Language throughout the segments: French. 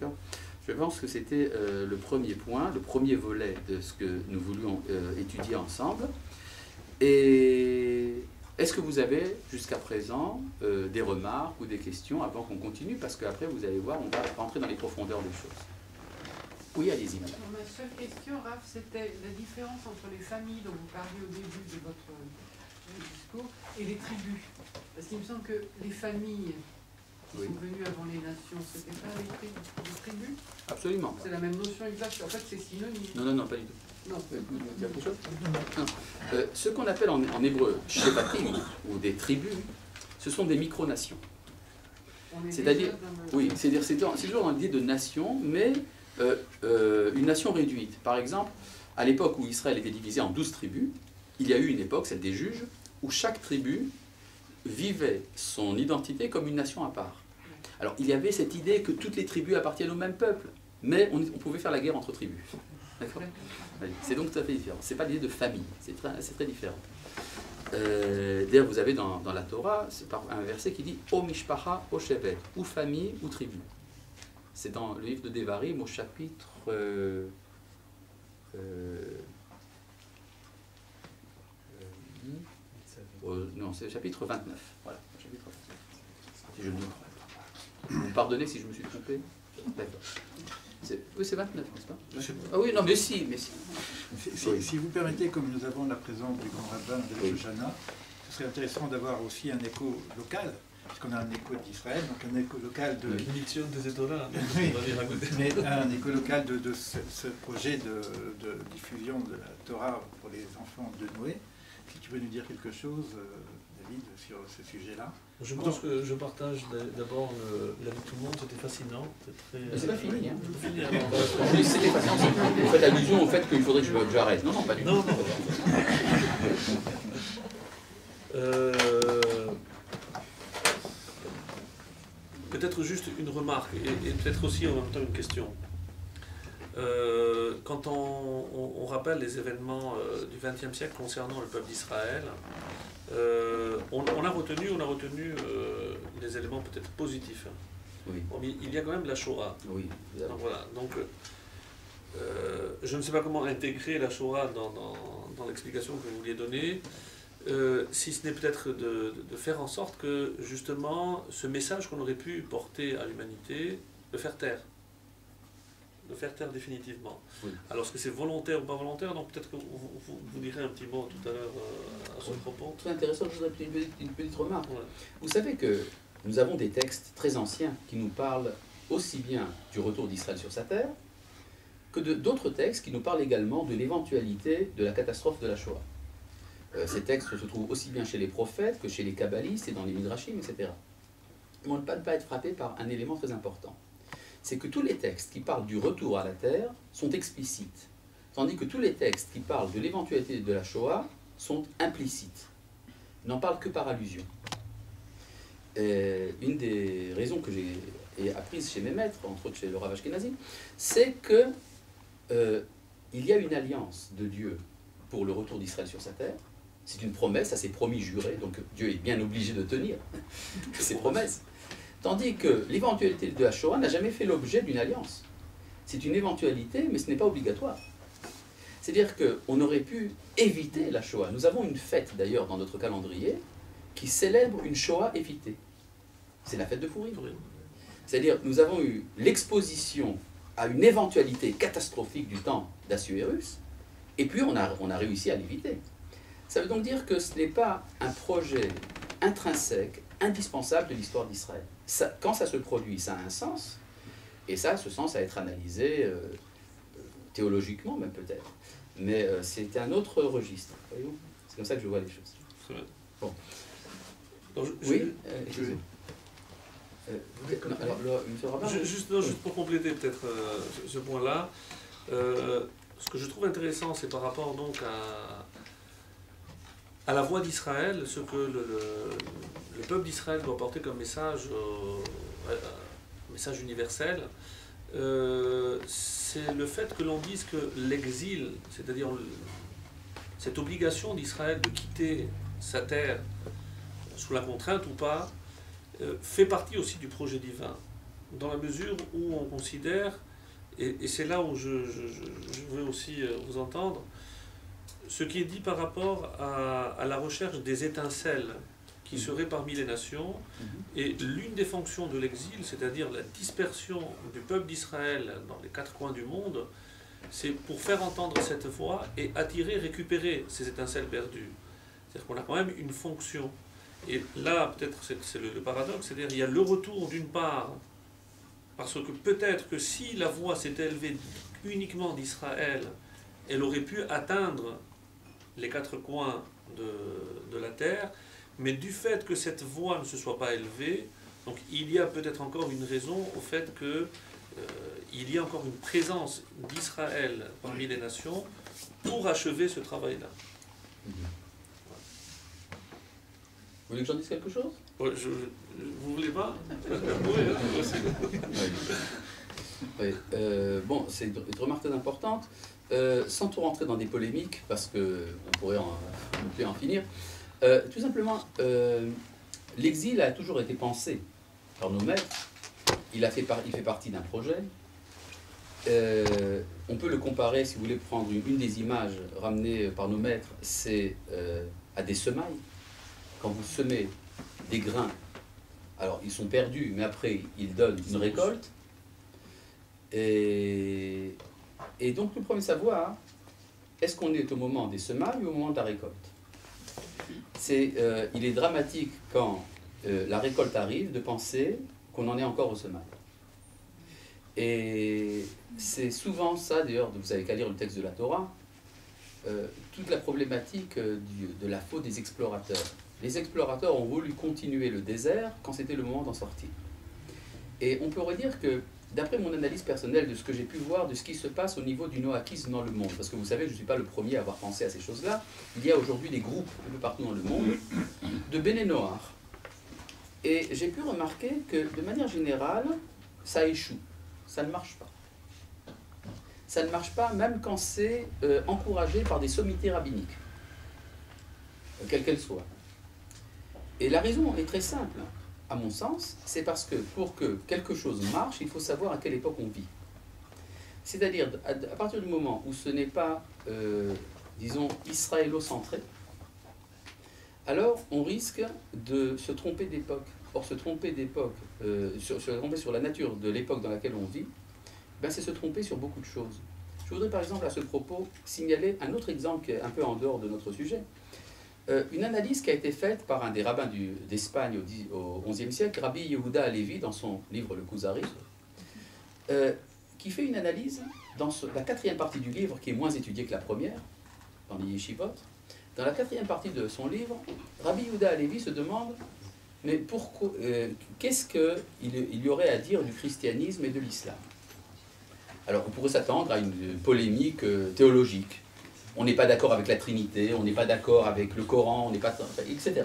D'accord. Je pense que c'était le premier point, le premier volet de ce que nous voulions étudier ensemble. Et est-ce que vous avez jusqu'à présent des remarques ou des questions avant qu'on continue? Parce qu'après, vous allez voir, on va rentrer dans les profondeurs des choses. Oui, allez-y, madame. Ma seule question, Raph, c'était la différence entre les familles dont vous parliez au début de votre discours et les tribus. Parce qu'il me semble que les familles qui sont venues avant les nations, c'était pas les tribus? Absolument. C'est la même notion exacte. En fait, c'est synonyme. Non, non, non, pas du tout. Non. Quelque chose? Non. Ce qu'on appelle en hébreu shevatim, ou des tribus, ce sont des micronations. C'est-à-dire, oui, c'est toujours dans l'idée de nation, mais une nation réduite. Par exemple, à l'époque où Israël était divisé en 12 tribus, il y a eu une époque, celle des juges, où chaque tribu vivait son identité comme une nation à part. Alors, il y avait cette idée que toutes les tribus appartiennent au même peuple, mais on pouvait faire la guerre entre tribus. D'accord ? C'est donc tout à fait différent. Ce n'est pas l'idée de famille, c'est très différent. D'ailleurs, vous avez dans la Torah un verset qui dit « O mishpacha, o shevet » ou famille ou tribu. C'est dans le livre de Devarim au chapitre... non, c'est le chapitre 29. Voilà, chapitre 29. Si je me trompe. Vous me pardonnez si je me suis trompé? D'accord. Oui, c'est 29, n'est-ce pas? Ah oui, non, mais si. Si vous permettez, comme nous avons la présence du grand rabbin de Shoshana, ce serait intéressant d'avoir aussi un écho local, puisqu'on a un écho d'Israël, donc un écho local de... L'émission des États-là, mais un écho local de ce projet de diffusion de la Torah pour les enfants de Noé. Si tu veux nous dire quelque chose, David, sur ce sujet-là. Je pense que je partage d'abord l'avis de tout le monde, c'était fascinant. C'est pas fini, hein. Fini, c'était fascinant. Vous faites allusion au fait qu'il faudrait que j'arrête. Non, non, pas du tout. Non, non. Peut-être juste une remarque et peut-être aussi en même temps une question. Quand on rappelle les événements du XXe siècle concernant le peuple d'Israël, on a retenu des éléments peut-être positifs. Oui. Bon, mais il y a quand même la Shoah. Oui. Donc, voilà. Donc, je ne sais pas comment intégrer la Shoah dans l'explication que vous vouliez donner, si ce n'est peut-être de faire en sorte que justement ce message qu'on aurait pu porter à l'humanité, le faire taire. De faire taire définitivement. Oui. Alors, est-ce que c'est volontaire ou pas volontaire? Donc, peut-être que vous direz un petit mot tout à l'heure à ce propos. Très intéressant, je voudrais une petite remarque. Ouais. Vous savez que nous avons des textes très anciens qui nous parlent aussi bien du retour d'Israël sur sa terre que d'autres textes qui nous parlent également de l'éventualité de la catastrophe de la Shoah. Ces textes se trouvent aussi bien chez les prophètes que chez les kabbalistes et dans les midrashim, etc. Mais on ne peut pas être frappé par un élément très important. C'est que tous les textes qui parlent du retour à la terre sont explicites, tandis que tous les textes qui parlent de l'éventualité de la Shoah sont implicites, n'en parlent que par allusion. Une des raisons que j'ai apprises chez mes maîtres, entre autres chez le Rav Ashkenazi, c'est que il y a une alliance de Dieu pour le retour d'Israël sur sa terre. C'est une promesse, ça s'est promis, juré, donc Dieu est bien obligé de tenir ses promesses. Tandis que l'éventualité de la Shoah n'a jamais fait l'objet d'une alliance. C'est une éventualité, mais ce n'est pas obligatoire. C'est-à-dire qu'on aurait pu éviter la Shoah. Nous avons une fête, d'ailleurs, dans notre calendrier, qui célèbre une Shoah évitée. C'est la fête de Pourim. C'est-à-dire, nous avons eu l'exposition à une éventualité catastrophique du temps d'Assuérus, et puis on a réussi à l'éviter. Ça veut donc dire que ce n'est pas un projet intrinsèque, indispensable de l'histoire d'Israël. Quand ça se produit, ça a un sens, et ça, ce sens à être analysé théologiquement même peut-être. Mais c'est un autre registre, voyez-vous. C'est comme ça que je vois les choses. Très bien. Bon. Donc, oui, juste pour compléter peut-être ce point-là, ce que je trouve intéressant, c'est par rapport donc à la voix d'Israël, ce que le peuple d'Israël doit porter comme message, message universel, c'est le fait que l'on dise que l'exil, c'est-à-dire cette obligation d'Israël de quitter sa terre sous la contrainte ou pas, fait partie aussi du projet divin. dans la mesure où on considère, et c'est là où je veux aussi vous entendre, ce qui est dit par rapport à la recherche des étincelles qui seraient parmi les nations, et l'une des fonctions de l'exil, c'est-à-dire la dispersion du peuple d'Israël dans les 4 coins du monde, c'est pour faire entendre cette voix et attirer, récupérer ces étincelles perdues. C'est-à-dire qu'on a quand même une fonction. Et là, peut-être, c'est le paradoxe, c'est-à-dire qu'il y a le retour d'une part, parce que peut-être que si la voix s'était élevée uniquement d'Israël, elle aurait pu atteindre les 4 coins de la terre, mais du fait que cette voix ne se soit pas élevée, donc il y a peut-être encore une raison au fait que il y a encore une présence d'Israël parmi les nations pour achever ce travail-là. Vous voulez que j'en dise quelque chose? Ouais, vous voulez pas? Oui. Bon, c'est une remarque très importante. Sans tout rentrer dans des polémiques, parce qu'on pourrait non plus en finir, tout simplement, l'exil a toujours été pensé par nos maîtres. Il fait partie d'un projet. On peut le comparer, si vous voulez prendre une des images ramenées par nos maîtres, c'est à des semailles. Quand vous semez des grains, alors ils sont perdus, mais après ils donnent une récolte. Et donc le premier savoir, est-ce qu'on est au moment des semailles ou au moment de la récolte? Il est dramatique quand la récolte arrive de penser qu'on en est encore au semailles. Et c'est souvent ça, d'ailleurs, vous n'avez qu'à lire le texte de la Torah, toute la problématique de la faute des explorateurs. Les explorateurs ont voulu continuer le désert quand c'était le moment d'en sortir. Et on pourrait dire que, d'après mon analyse personnelle de ce que j'ai pu voir, de ce qui se passe au niveau du noahisme dans le monde, parce que vous savez, je ne suis pas le premier à avoir pensé à ces choses-là, il y a aujourd'hui des groupes un peu partout dans le monde de Béné Noir. Et j'ai pu remarquer que, de manière générale, ça échoue, ça ne marche pas. Ça ne marche pas même quand c'est encouragé par des sommités rabbiniques, quelles qu'elles soient. Et la raison est très simple, à mon sens, c'est parce que pour que quelque chose marche, il faut savoir à quelle époque on vit. C'est-à-dire, à partir du moment où ce n'est pas, disons, israélo-centré, alors on risque de se tromper d'époque. Or, se tromper d'époque, se tromper sur la nature de l'époque dans laquelle on vit, ben, c'est se tromper sur beaucoup de choses. Je voudrais par exemple à ce propos signaler un autre exemple qui est un peu en dehors de notre sujet. Une analyse qui a été faite par un des rabbins d'Espagne au XIe siècle, Rabbi Yehuda Halevi, dans son livre Le Kuzari, qui fait une analyse dans la 4e partie du livre, qui est moins étudiée que la première, dans les yeshivot. Dans la 4e partie de son livre, Rabbi Yehuda Halevi se demande mais pourquoi, qu'est-ce qu'il y aurait à dire du christianisme et de l'islam? Alors on pourrait s'attendre à une polémique théologique. On n'est pas d'accord avec la Trinité, on n'est pas d'accord avec le Coran, on n'est pas, etc.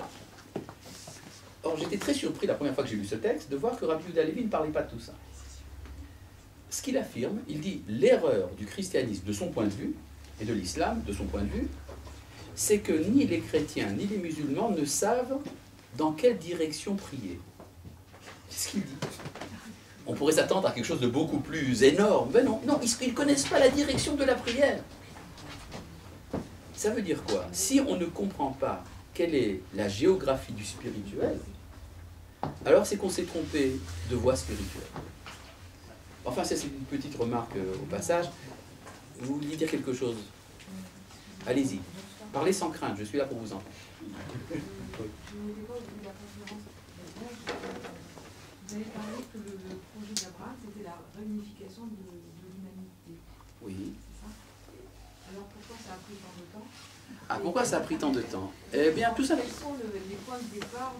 Or, j'étais très surpris la première fois que j'ai lu ce texte de voir que Rabbi Yehuda Halevi ne parlait pas de tout ça. Ce qu'il affirme, il dit l'erreur du christianisme de son point de vue, et de l'islam de son point de vue, c'est que ni les chrétiens ni les musulmans ne savent dans quelle direction prier. C'est ce qu'il dit. On pourrait s'attendre à quelque chose de beaucoup plus énorme, mais non, ils ne connaissent pas la direction de la prière. Ça veut dire quoi? Si on ne comprend pas quelle est la géographie du spirituel, alors c'est qu'on s'est trompé de voie spirituelle. Enfin, ça c'est une petite remarque au passage. Vous vouliez dire quelque chose? Allez-y. Parlez sans crainte, je suis là pour vous entendre. Oui. Vous avez parlé que le projet d'Abraham, c'était la réunification de l'humanité. Oui. C'est ça? Alors pourquoi ça a pris tant de temps? Ah, pourquoi ça a pris tant de temps? Eh bien, tout ça... Quels sont les points de départ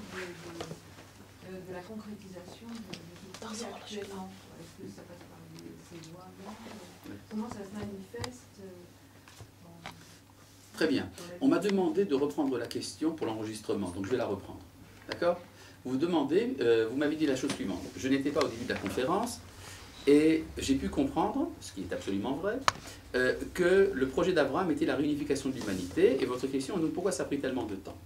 de la concrétisation de ce projet actuellement? Est-ce que ça passe par ces voies-là? Comment ça se manifeste? Très bien. On m'a demandé de reprendre la question pour l'enregistrement, donc je vais la reprendre. D'accord? Vous demandez, vous m'avez dit la chose suivante. Je n'étais pas au début de la conférence et j'ai pu comprendre, ce qui est absolument vrai, que le projet d'Abraham était la réunification de l'humanité. Et votre question est donc pourquoi ça a pris tellement de temps?